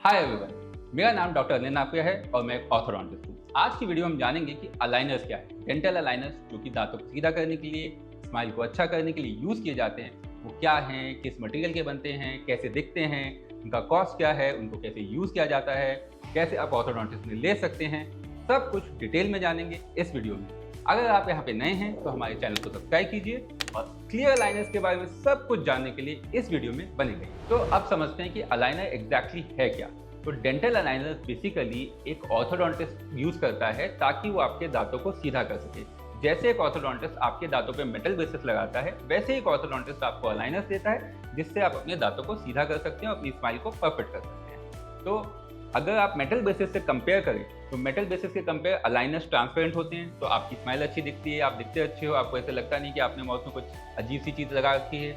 Hi everyone, मेरा नाम doctor Anil नापिया है और मैं एक ऑर्थोडोंटिस्ट हूँ। आज की वीडियो में हम जानेंगे कि अलाइनर्स क्या है। डेंटल अलाइनर्स जो कि दांतों को सीधा करने के लिए, स्माइल को अच्छा करने के लिए यूज़ किए जाते हैं, वो क्या हैं, किस मटेरियल के बनते हैं, कैसे दिखते हैं, उनका कॉस्ट क्या है, उनको कैसे यूज़ किया जाता है, कैसे आप ऑर्थोडोंटिस्ट में ले सकते हैं, सब कुछ डिटेल में जानेंगे इस वीडियो में। अगर आप यहाँ पे नए हैं तो हमारे चैनल को सब्सक्राइब कीजिए और क्लियर अलाइनर्स के बारे में सब कुछ जानने के लिए इस वीडियो में बने रहिए। तो अब समझते हैं कि अलाइनर एग्जैक्टली है क्या। तो डेंटल अलाइनर बेसिकली एक ऑर्थोडोंटिस्ट यूज करता है ताकि वो आपके दांतों को सीधा कर सके। जैसे एक ऑर्थोडोंटिस्ट आपके दांतों पे मेटल ब्रेसेस लगाता है, वैसे एक ऑर्थोडोंटिस्ट आपको अलाइनर्स देता है जिससे आप अपने दांतों को सीधा कर सकते हैं और अपनी स्माइल को परफेक्ट कर सकते हैं। तो अगर आप मेटल बेसिस से कंपेयर करें तो मेटल बेसिस के कंपेयर अलाइनर्स ट्रांसपेरेंट होते हैं, तो आपकी स्माइल अच्छी दिखती है, आप दिखते अच्छे हो, आपको ऐसा लगता नहीं कि आपने माउथ में कुछ अजीब सी चीज़ लगा रखी है।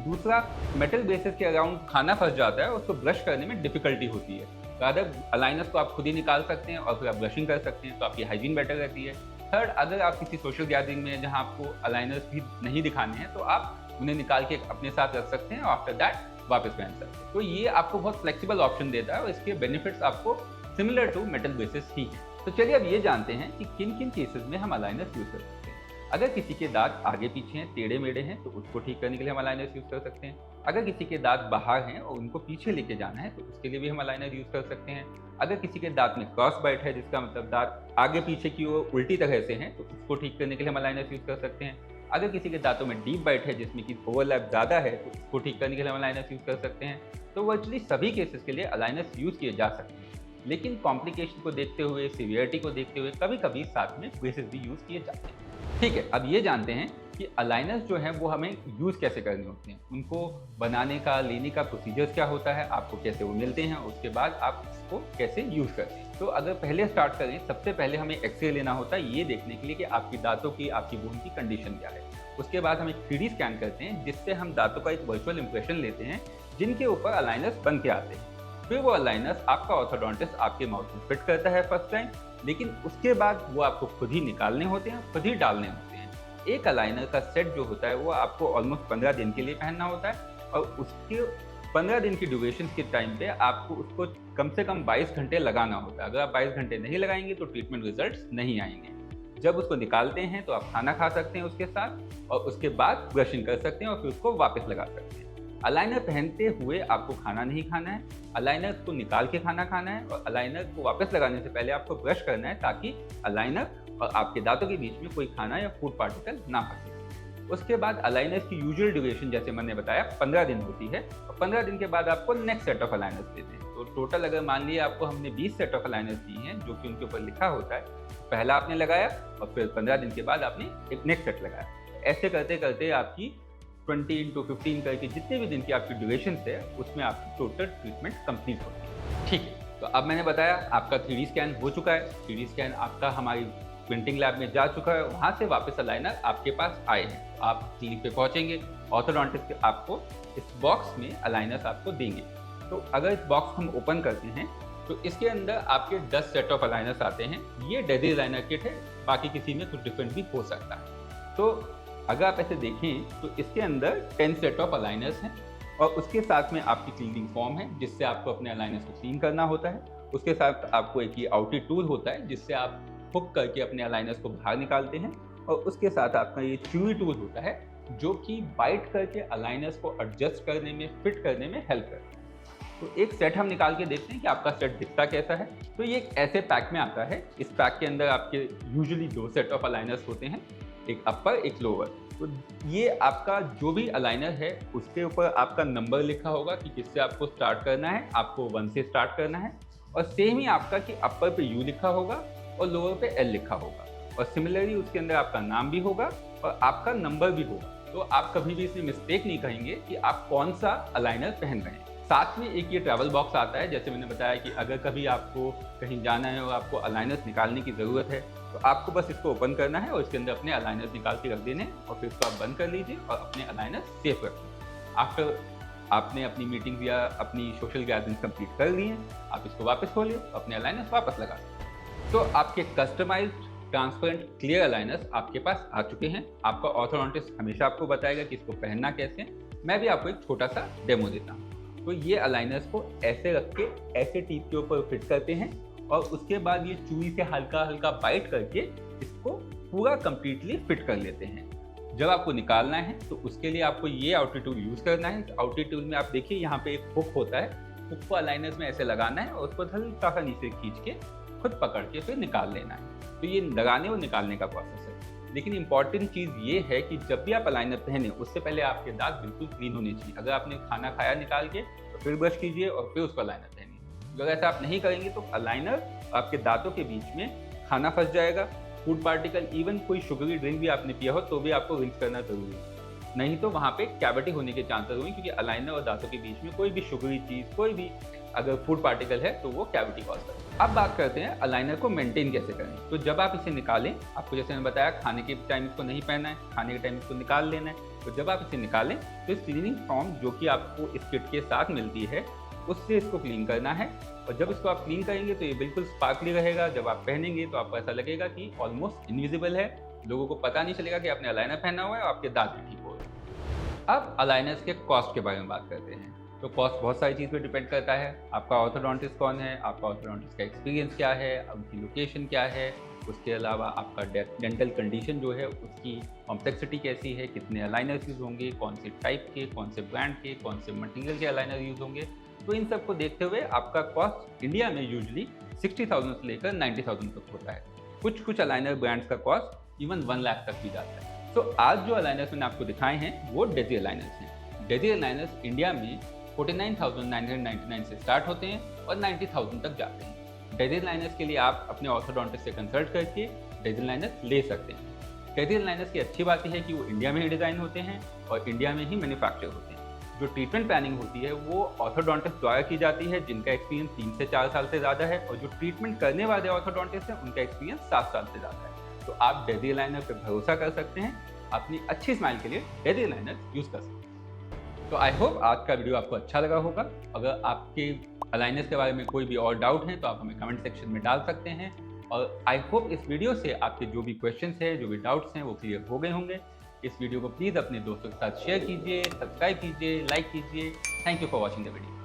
दूसरा, मेटल बेसिस के अराउंड खाना फंस जाता है, उसको ब्रश करने में डिफिकल्टी होती है। तो अगर अलाइनर्स को आप खुद ही निकाल सकते हैं और फिर आप ब्रशिंग कर सकते हैं तो आपकी हाइजीन बेटर रहती है। थर्ड, अगर आप किसी सोशल गैदरिंग में जहाँ आपको अलाइनर्स भी नहीं दिखाने हैं तो आप उन्हें निकाल के अपने साथ रख सकते हैं और आफ्टर दैट वापस पहन सकते हैं। तो ये आपको बहुत फ्लेक्सिबल ऑप्शन देता है और इसके बेनिफिट्स आपको सिमिलर टू मेटल बेसिस ही है। तो चलिए अब ये जानते हैं कि किन किन केसेस में हम अलाइनर्स यूज कर सकते हैं। अगर किसी के दांत आगे पीछे हैं, टेढ़े मेढ़े हैं, तो उसको ठीक करने के लिए हम अलाइनर्स यूज कर सकते हैं। अगर किसी के दांत बाहर हैं और उनको पीछे लेके जाना है तो उसके लिए भी हम अलाइनर यूज कर सकते हैं। अगर किसी के दांत में क्रॉस बाइट है, जिसका मतलब दांत आगे पीछे की ओर उल्टी तरह से हैं, तो उसको ठीक करने के लिए हम अलाइनर्स यूज कर सकते हैं। अगर किसी के दांतों में डीप बाइट है जिसमें कि ओवरलैप ज़्यादा है, तो उसको ठीक करने के लिए हम अलाइनर्स यूज कर सकते हैं। तो वर्चुअली सभी केसेस के लिए अलाइनर्स यूज किए जा सकते हैं, लेकिन कॉम्प्लिकेशन को देखते हुए, सीवियरिटी को देखते हुए कभी कभी साथ में ब्रेसेस भी यूज किए जाते हैं। ठीक है, अब ये जानते हैं कि अलाइनर्स जो हैं वो हमें यूज़ कैसे करने होते हैं, उनको बनाने का, लेने का प्रोसीजर्स क्या होता है, आपको कैसे वो मिलते हैं, उसके बाद आप इसको कैसे यूज़ करते हैं। तो अगर पहले स्टार्ट करें, सबसे पहले हमें एक्सरे लेना होता है ये देखने के लिए कि आपकी दांतों की, आपकी बोन की कंडीशन क्या है। उसके बाद हम एक 3D स्कैन करते हैं जिससे हम दांतों का एक वर्चुअल इंप्रेशन लेते हैं जिनके ऊपर अलाइनर्स बन के आते हैं। फिर वो अलाइनर्स आपका ऑर्थोडोंटिस्ट आपके माउथ में फिट करता है फर्स्ट टाइम, लेकिन उसके बाद वो आपको खुद ही निकालने होते हैं, खुद ही डालने होते हैं। एक अलाइनर का सेट जो होता है वो आपको ऑलमोस्ट 15 दिन के लिए पहनना होता है और उसके 15 दिन की ड्यूरेशन के टाइम पे आपको उसको कम से कम 22 घंटे लगाना होता है। अगर आप 22 घंटे नहीं लगाएंगे तो ट्रीटमेंट रिजल्ट्स नहीं आएंगे। जब उसको निकालते हैं तो आप खाना खा सकते हैं उसके साथ और उसके बाद ब्रशिंग कर सकते हैं और फिर उसको वापस लगा सकते हैं। अलाइनर पहनते हुए आपको खाना नहीं खाना है, अलाइनर को निकाल के खाना खाना है और अलाइनर को वापस लगाने से पहले आपको ब्रश करना है ताकि अलाइनर और आपके दांतों के बीच में कोई खाना या फूड पार्टिकल ना फंसे। उसके बाद अलाइनर्स की यूजुअल ड्यूरेशन जैसे मैंने बताया 15 दिन होती है और 15 दिन के बाद आपको नेक्स्ट सेट ऑफ अलाइनर्स देते हैं। तो टोटल अगर मान लिया आपको हमने 20 सेट ऑफ अलाइनर्स दिए हैं जो कि उनके ऊपर लिखा होता है, पहला आपने लगाया और फिर 15 दिन के बाद आपने एक नेक्स्ट सेट लगाया। ऐसे करते करते आपकी 20 into 15 करके जितने भी दिन की आपकी ड्यूरेशन है उसमें आपकी टोटल ट्रीटमेंट कंप्लीट होती है। ठीक है, तो अब मैंने बताया आपका 3D स्कैन हो चुका है, 3D स्कैन आपका हमारी प्रिंटिंग लैब में जा चुका है, वहाँ से वापस अलाइनर आपके पास आए हैं। आप क्लिनिक पे पहुँचेंगे, ऑर्थोडोंटिस्ट आपको इस बॉक्स में अलाइनर्स आपको देंगे। तो अगर इस बॉक्स हम ओपन करते हैं तो इसके अंदर आपके 10 सेट ऑफ अलाइनर्स आते हैं। ये डेडी अलाइनर किट है, बाकी किसी में कुछ डिफरेंट भी हो सकता है। तो अगर आप ऐसे देखें तो इसके अंदर 10 सेट ऑफ अलाइनर्स हैं और उसके साथ में आपकी क्लीनिंग फॉर्म है जिससे आपको अपने अलाइनर्स को क्लीन करना होता है। उसके साथ आपको एक ये आउटी टूल होता है जिससे आप हुक करके अपने अलाइनर्स को बाहर निकालते हैं और उसके साथ आपका ये च्यूई टूल होता है जो कि बाइट करके अलाइनर्स को एडजस्ट करने में, फिट करने में हेल्प करता है। तो एक सेट हम निकाल के देखते हैं कि आपका सेट दिखता कैसा है। तो ये एक ऐसे पैक में आता है। इस पैक के अंदर आपके यूजुअली 2 सेट ऑफ अलाइनर्स होते हैं, एक अपर एक लोअर। तो ये आपका जो भी अलाइनर है उसके ऊपर आपका नंबर लिखा होगा कि किससे आपको स्टार्ट करना है, आपको 1 से स्टार्ट करना है। और सेम ही आपका कि अपर पे U लिखा होगा और लोअर पे L लिखा होगा और सिमिलरली उसके अंदर आपका नाम भी होगा और आपका नंबर भी होगा। तो आप कभी भी इसमें मिस्टेक नहीं करेंगे कि आप कौन सा अलाइनर पहन रहे हैं। साथ में एक ये ट्रैवल बॉक्स आता है, जैसे मैंने बताया कि अगर कभी आपको कहीं जाना है और आपको अलाइनर्स निकालने की ज़रूरत है तो आपको बस इसको ओपन करना है और इसके अंदर अपने अलाइनर्स निकाल के रख देने और फिर इसको आप बंद कर लीजिए और अपने अलाइनर्स सेफ रखिए। आफ्टर आपने अपनी मीटिंग या अपनी सोशल गैदरिंग कंप्लीट कर ली है, आप इसको वापस खोलिए, अपने अलाइनर्स वापस लगा दें। तो आपके कस्टमाइज्ड ट्रांसपेरेंट क्लियर अलाइनर्स आपके पास आ चुके हैं। आपका ऑर्थोडोंटिस्ट हमेशा आपको बताएगा कि इसको पहनना कैसे है। मैं भी आपको एक छोटा सा डेमो देता हूँ। तो ये अलाइनर्स को ऐसे रख के ऐसे टीथ के ऊपर फिट करते हैं और उसके बाद ये चूड़ी से हल्का हल्का बाइट करके इसको पूरा कंप्लीटली फिट कर लेते हैं। जब आपको निकालना है तो उसके लिए आपको ये आउटरी टूल यूज़ करना है। आउटरी टूल में आप देखिए यहाँ पे एक हुक होता है, हुक को अलाइनर्स में ऐसे लगाना है और उसको हल्का सा नीचे खींच के खुद पकड़ के फिर निकाल लेना है। तो ये लगाने और निकालने का प्रोसेस है। लेकिन इंपॉर्टेंट चीज़ ये है कि जब भी आप अलाइनर पहने उससे पहले आपके दांत बिल्कुल क्लीन होने चाहिए। अगर आपने खाना खाया निकाल के तो फिर ब्रश कीजिए और फिर उसको अलाइनर पहनिए। अगर ऐसा आप नहीं करेंगे तो अलाइनर आपके दांतों के बीच में खाना फंस जाएगा, फूड पार्टिकल, इवन कोई शुगरी ड्रिंक भी आपने पिया हो तो भी आपको रिंस करना जरूरी है, नहीं तो वहाँ पे कैविटी होने के चांसेस होंगे, क्योंकि अलाइनर और दांतों के बीच में कोई भी शुगरी चीज़, कोई भी अगर फूड पार्टिकल है तो वो कैविटी कॉज करता है। अब बात करते हैं अलाइनर को मेंटेन कैसे करें। तो जब आप इसे निकालें, आपको जैसे मैंने बताया खाने के टाइम इसको नहीं पहनना है, खाने के टाइम इसको निकाल लेना है। तो जब आप इसे निकालें तो इस क्लीनिंग फॉर्म जो कि आपको इस किट के साथ मिलती है उससे इसको क्लीन करना है। और जब इसको आप क्लीन करेंगे तो ये बिल्कुल स्पार्कली रहेगा। जब आप पहनेंगे तो आपको ऐसा लगेगा कि ऑलमोस्ट इनविजिबल है, लोगों को पता नहीं चलेगा कि आपने अलाइनर पहना हुआ है और आपके दांत भी ठीक हो रहे हैं। अब अलाइनर्स के कॉस्ट के बारे में बात करते हैं। तो कॉस्ट बहुत सारी चीज़ पे डिपेंड करता है। आपका ऑर्थोडोंटिस्ट कौन है, आपका ऑर्थोडोंटिस्ट का एक्सपीरियंस क्या है, उनकी लोकेशन क्या है, उसके अलावा आपका डेंटल कंडीशन जो है उसकी कॉम्प्लेक्सिटी कैसी है, कितने अलाइनर्स यूज़ होंगे, कौन से टाइप के, कौन से ब्रांड के, कौन से मटेरियल के अलाइनर यूज़ होंगे। तो इन सब को देखते हुए आपका कॉस्ट इंडिया में यूजली 60,000 से लेकर 90,000 तक होता है। कुछ अलाइनर ब्रांड्स का कॉस्ट इवन 1 लाख तक भी जाता है। तो आज जो अलाइनर्स मैंने आपको दिखाए हैं वो डेजी अलाइनर्स हैं। डेजी अलाइनर्स इंडिया में 49,999 से स्टार्ट होते हैं और 90,000 तक जाते हैं। डेजी अलाइनर्स के लिए आप अपने ऑर्थोडोंटिस्ट से कंसल्ट करके डेजी अलाइनर्स ले सकते हैं। डेजी अलाइनर्स की अच्छी बात है कि वो इंडिया में ही डिज़ाइन होते हैं और इंडिया में ही मैन्युफैक्चर होते हैं। जो ट्रीटमेंट प्लानिंग होती है वो ऑर्थोडोंटिस्ट द्वारा की जाती है, जिनका एक्सपीरियंस 3 से 4 साल से ज़्यादा है, और जो ट्रीटमेंट करने वाले ऑर्थोडोंटिस्ट हैं उनका एक्सपीरियंस 7 साल से ज़्यादा है। तो आप डेजी अलाइनर पर भरोसा कर सकते हैं, अपनी अच्छी स्माइल के लिए डेजी अलाइनर यूज़ कर सकते हैं। तो आई होप आज का वीडियो आपको अच्छा लगा होगा। अगर आपके अलाइनर्स के बारे में कोई भी और डाउट है तो आप हमें कमेंट सेक्शन में डाल सकते हैं। और आई होप इस वीडियो से आपके जो भी क्वेश्चंस हैं, जो भी डाउट्स हैं वो क्लियर हो गए होंगे। इस वीडियो को प्लीज़ अपने दोस्तों के साथ शेयर कीजिए, सब्सक्राइब कीजिए, लाइक कीजिए। Thank you for watching the video.